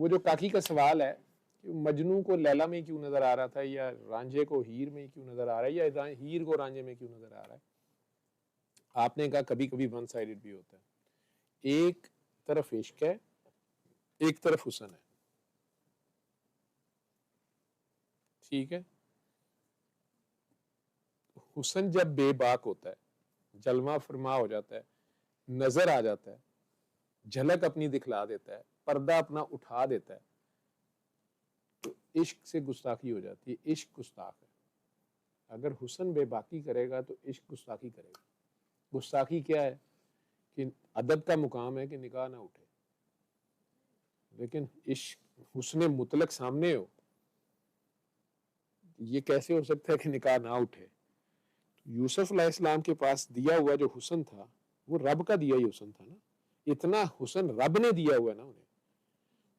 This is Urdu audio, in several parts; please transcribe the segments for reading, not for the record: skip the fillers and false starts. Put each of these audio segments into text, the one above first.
وہ جو کاکی کا سوال ہے کہ مجنو کو لیلا میں کیوں نظر آ رہا تھا یا رانجھے کو ہیر میں کیوں نظر آ رہا ہے یا ہیر کو رانجھے میں کیوں نظر آ رہا ہے، آپ نے کہا کبھی کبھی ون سائیڈڈ بھی ہوتا ہے، ایک طرف عشق ہے ایک طرف حسن ہے، ٹھیک ہے. حسن جب بے باک ہوتا ہے، جلوہ فرما ہو جاتا ہے، نظر آ جاتا ہے، جھلک اپنی دکھلا دیتا ہے، پردہ اپنا اٹھا دیتا ہے، تو عشق سے گستاخی ہو جاتی ہے. عشق گستاخ ہے. اگر حسن بے باکی کرے گا تو عشق گستاخی کرے گا. گستاخی کیا ہے کہ ادب کا مقام ہے کہ نکاح نہ اٹھے، لیکن عشق حسن مطلق سامنے ہو، یہ کیسے ہو سکتا ہے کہ نکاح نہ اٹھے؟ یوسف علیہ السلام کے پاس دیا ہوا جو حسن تھا وہ رب کا دیا ہی حسن تھا نا. اتنا حسن رب نے دیا ہوا ہے نا انہیں،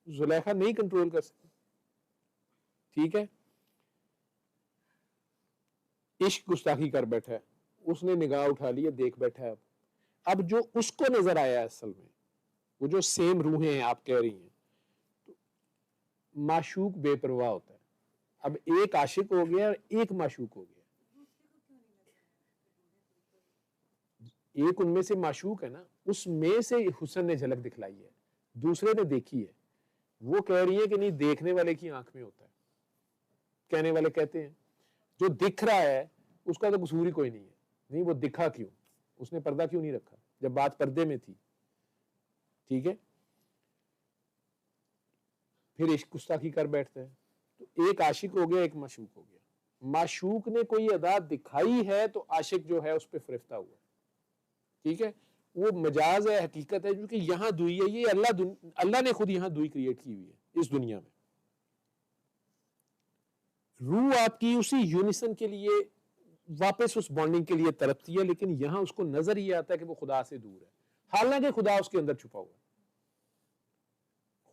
زلیخا نہیں کنٹرول کر سکتی. ٹھیک ہے، عشق گستاخی کر بیٹھا ہے، اس نے نگاہ اٹھا لی ہے، دیکھ بیٹھا ہے. اب جو اس کو نظر آیا ہے اصل میں وہ جو سیم روحیں ہیں آپ کہہ رہی ہیں، تو معشوق بے پرواہ ہوتا ہے. اب ایک عاشق ہو گیا اور ایک معشوق ہو گیا. ایک ان میں سے معشوق ہے نا، اس میں سے حسن نے جھلک دکھلائی ہے، دوسرے نے دیکھی ہے. وہ کہہ رہی ہے کہ نہیں، دیکھنے والے کی آنکھ میں ہوتا ہے. کہنے والے کہتے ہیں جو دکھ رہا ہے اس کا تو قصور ہی کوئی نہیں ہے. نہیں، وہ دکھا کیوں، اس نے پردہ کیوں نہیں رکھا جب بات پردے میں تھی. ٹھیک ہے، پھر عشق گستاخی کر بیٹھتے ہیں. تو ایک عاشق ہو گیا ایک معشوق ہو گیا. معشوق نے کوئی ادا دکھائی ہے تو عاشق جو ہے اس پہ فرفتہ ہوا. ٹھیک ہے، وہ مجاز ہے، حقیقت ہے، کیونکہ یہاں دوئی ہے. یہ اللہ نے خود یہاں دوئی کریٹ کی ہوئی ہے اس دنیا میں. روح آپ کی اسی یونیسن کے لیے واپس اس بانڈنگ کے لیے تڑپتی ہے، لیکن یہاں اس کو نظر یہ آتا ہے کہ وہ خدا سے دور ہے، حالانکہ خدا اس کے اندر چھپا ہوا ہے.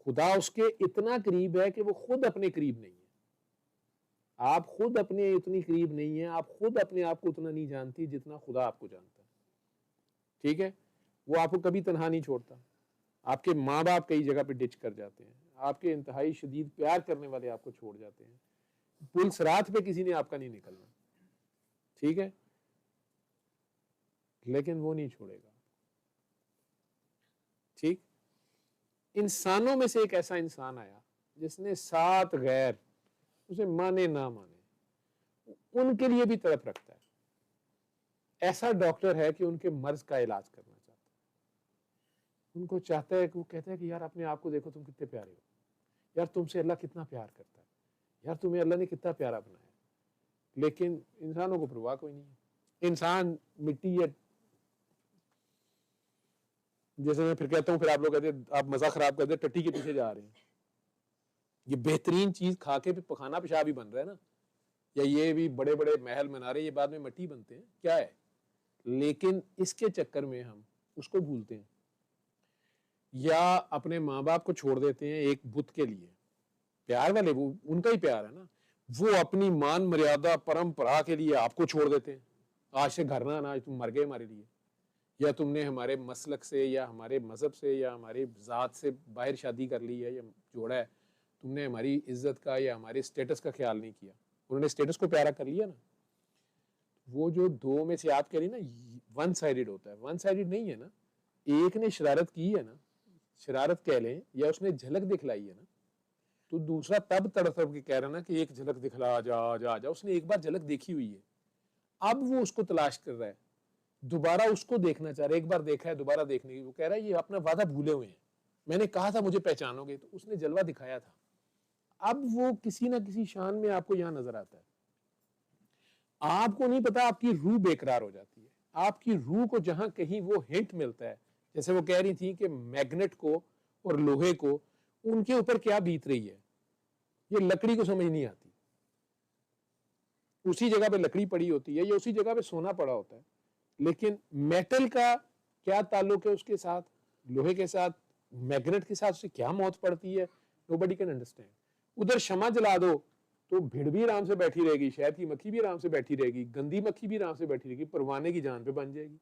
خدا اس کے اتنا قریب ہے کہ وہ خود اپنے قریب نہیں ہے. آپ خود اپنے اتنی قریب نہیں ہیں، آپ خود اپنے آپ کو اتنا نہیں جانتی جتنا خدا آپ کو جانتا ہے. ٹھیک ہے، وہ آپ کو کبھی تنہا نہیں چھوڑتا. آپ کے ماں باپ کئی جگہ پہ ڈچ کر جاتے ہیں، آپ کے انتہائی شدید پیار کرنے والے آپ کو چھوڑ جاتے ہیں، پل صراط پہ کسی نے آپ کا نہیں نکلنا. ٹھیک ہے، لیکن وہ نہیں چھوڑے گا. ٹھیک، انسانوں میں سے ایک ایسا انسان آیا جس نے 7 غیر، اسے مانے نہ مانے، ان کے لیے بھی تڑپ رکھتا ہے. ایسا ڈاکٹر ہے کہ ان کے مرض کا علاج کرنا چاہتا ہے. ان کو چاہتا ہے کہ وہ کہتا ہے کہ یار اپنے آپ کو دیکھو، تم کتنے پیارے ہو، یار تم سے اللہ کتنا پیار کرتا ہے، یار تمہیں اللہ نے کتنا پیارا بنایا. لیکن انسانوں کو پرواہ کوئی نہیں ہے. انسان مٹی ہے. جیسے میں پھر کہتا ہوں، پھر آپ لوگ کہتے ہیں آپ مزہ خراب کرتے ہیں، ٹٹی کے پیچھے جا رہے ہیں. یہ بہترین چیز کھا کے پخانا پیشاب ہی بن رہا ہے نا، یا یہ بھی بڑے بڑے محل بنا رہے ہیں، یہ بعد میں مٹی بنتے ہیں، کیا ہے. لیکن اس کے چکر میں ہم اس کو بھولتے ہیں، یا اپنے ماں باپ کو چھوڑ دیتے ہیں ایک بت کے لیے. پیار والے وہ ان کا ہی پیار ہے نا، وہ اپنی مان مریادہ پرمپرا کے لیے آپ کو چھوڑ دیتے ہیں. آج سے گھر نہ آنا، تم مر گئے ہمارے لیے، یا تم نے ہمارے مسلک سے یا ہمارے مذہب سے یا ہماری ذات سے باہر شادی کر لی ہے یا جوڑا ہے، تم نے ہماری عزت کا یا ہمارے اسٹیٹس کا خیال نہیں کیا. انہوں نے اسٹیٹس کو پیارا کر لیا نا. وہ جو دو میں سے آپ کہہ رہی نا ون سائیڈڈ ہوتا ہے، ون سائیڈڈ نہیں ہے نا. ایک نے شرارت کی ہے نا، شرارت کہہ لیں، یا اس نے جھلک دکھلائی ہے نا، تو دوسرا تب تڑپ کے کہہ رہا نا کہ ایک جھلک دکھلا، جا جا جا. اس نے ایک بار جھلک دیکھی ہوئی ہے، اب وہ اس کو تلاش کر رہا ہے، دوبارہ اس کو دیکھنا چاہ رہا ہے. ایک بار دیکھا ہے، دوبارہ دیکھنے کی. وہ کہہ رہا ہے یہ اپنا وعدہ بھولے ہوئے ہیں، میں نے کہا تھا مجھے پہچانو گے، تو اس نے جلوہ دکھایا تھا. اب وہ کسی نہ کسی شان میں آپ کو یہاں نظر آتا ہے. آپ کو نہیں پتا، آپ کی روح بے قرار ہو جاتی ہے. آپ کی روح کو جہاں کہیں وہ ہنٹ ملتا ہے، جیسے وہ کہہ رہی تھی کہ میگنیٹ کو اور لوہے کو ان کے اوپر کیا بیت رہی ہے، یہ لکڑی کو سمجھ نہیں آتی. اسی جگہ پہ لکڑی پڑی ہوتی ہے یا اسی جگہ پہ سونا پڑا ہوتا ہے، لیکن میٹل کا کیا تعلق ہے اس کے ساتھ، لوہے کے ساتھ، میگنیٹ کے ساتھ، اسے کیا موت پڑتی ہے، nobody can understand. ادھر شمع جلا دو تو بھیڑ بھی آرام سے بیٹھی رہے گی، شہد کی مکھی بھی آرام سے بیٹھی رہے گی، گندی مکھی بھی آرام سے بیٹھی رہے گی، پروانے کی جان پہ بن جائے گی.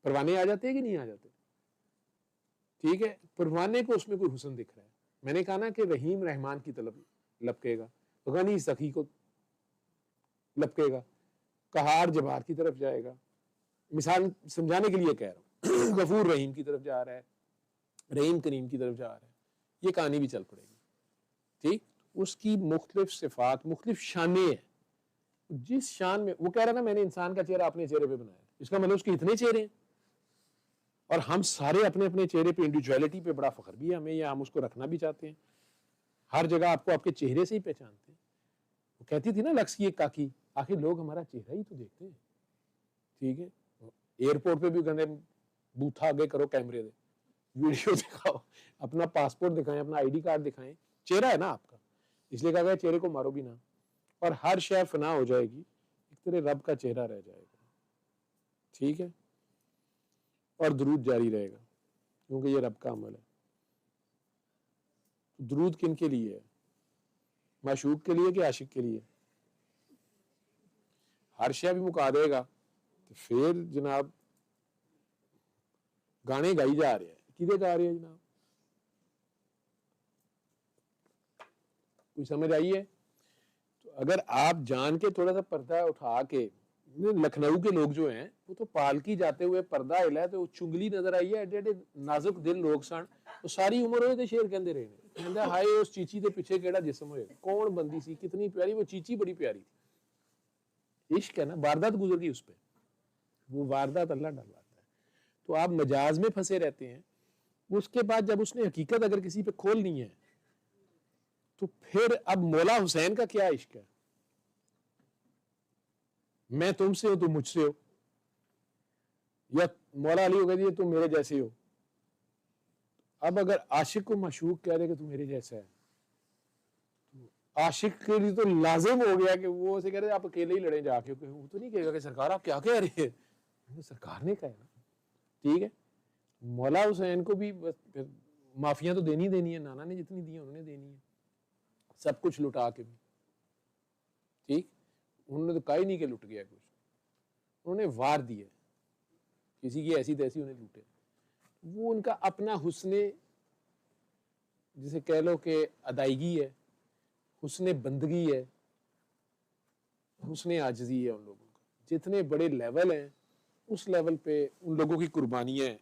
پروانے آ جاتے ہیں کہ نہیں آ جاتے؟ ٹھیک ہے، پروانے کو اس میں کوئی حسن دکھ رہا ہے. میں نے کہا نا کہ رحیم رحمان کی طرف لپکے گا، غنی سخی کو لپکے گا، قہار جبار کی طرف جائے گا. مثال سمجھانے کے لیے کہہ رہا ہوں. غفور رحیم کی طرف جا رہا ہے، رحیم کریم کی طرف جا رہا ہے. یہ کہانی بھی چل پڑے گی. ٹھیک، اس کی مختلف صفات، مختلف شانیں ہیں. جس شان میں وہ کہہ رہا ہے نا میں نے انسان کا چہرہ اپنے چہرے پہ بنایا، اس کا مطلب اس کے اتنے چہرے ہیں، اور ہم سارے اپنے اپنے چہرے پہ انڈیویجویلٹی پہ بڑا فخر بھی ہے ہمیں، یا ہم اس کو رکھنا بھی چاہتے ہیں. ہر جگہ آپ کو آپ کے چہرے سے ہی پہچانتے ہیں. وہ کہتی تھی نا لکس کی ایک کاکی، آخر لوگ ہمارا چہرہ ہی تو دیکھتے ہیں. ٹھیک ہے، ایئرپورٹ پہ بھی کہتے ہیں بوتھا آگے کرو کیمرے دے، ویڈیو دکھاؤ، اپنا پاسپورٹ دکھائیں، اپنا آئی ڈی کارڈ دکھائیں. چہرہ ہے نا آپ کا، اس لیے کہا گیا چہرے کو مارو بھی نہ. اور ہر شے فنا ہو جائے گی، ایک طرح رب کا چہرہ رہ جائے گا. ٹھیک ہے، اور درود جاری رہے گا کیونکہ یہ رب کا عمل ہے. درود کن کے لیے ہے؟ معشوق کے لیے کہ عاشق کے لیے؟ ہر شے بھی مکا دے گا تو پھر جناب گانے گائی جا رہے ہیں. کدے گا رہے ہیں جناب؟ کوئی سمجھ آئی ہے؟ تو اگر آپ جان کے تھوڑا سا پردہ اٹھا کے، لکھنؤ کے لوگ جو ہیں وہ تو پالکی جاتے ہوئے پردہ ہلا تو چنگلی نظر آئی ہے، ایڈے ایڈے نازک دل لوگ سن، تو ساری عمر ہوئے تھے شیر کہندے رہے ہیں، کہندا ہائے اس چیچی دے پیچھے کیڑا جسم ہوئے، کون بندی سی، کتنی پیاری وہ چیچی، بڑی پیاری تھی. عشق ہے نا، واردات گزر گئی اس پہ، وہ واردات اللہ ڈالواتا ہے. تو آپ مجاز میں پھنسے رہتے ہیں. اس کے بعد جب اس نے حقیقت اگر کسی پہ کھولنی ہے تو پھر اب مولا حسین کا کیا عشق ہے؟ میں تم سے ہوں تم مجھ سے ہو، یا مولا علی ہو گئے جی تم میرے جیسے ہو. اب اگر عاشق کو معشوق کہہ دے کہ تم میرے جیسا ہے، عاشق کے لیے تو لازم ہو گیا کہ وہ اسے کہہ رہے آپ اکیلے ہی لڑیں جا کے. وہ تو نہیں کہے گا کہ سرکار آپ کیا کہہ رہے ہیں، سرکار نے کہا نا. ٹھیک ہے، مولا حسین کو بھی معافیاں تو دینی ہے، نانا نے جتنی دی انہوں نے دینی ہے، سب کچھ لٹا کے بھی. ٹھیک، انہوں نے تو کہا ہی نہیں کہ لٹ گیا کچھ، انہوں نے وار دیا، کسی کی ایسی تیسی انہیں لوٹے. وہ ان کا اپنا حسن، جسے کہہ لو کہ ادائیگی ہے، حسن بندگی ہے، حسن عاجزی ہے ان لوگوں کا. جتنے بڑے لیول ہیں اس لیول پہ ان لوگوں کی قربانیاں ہیں.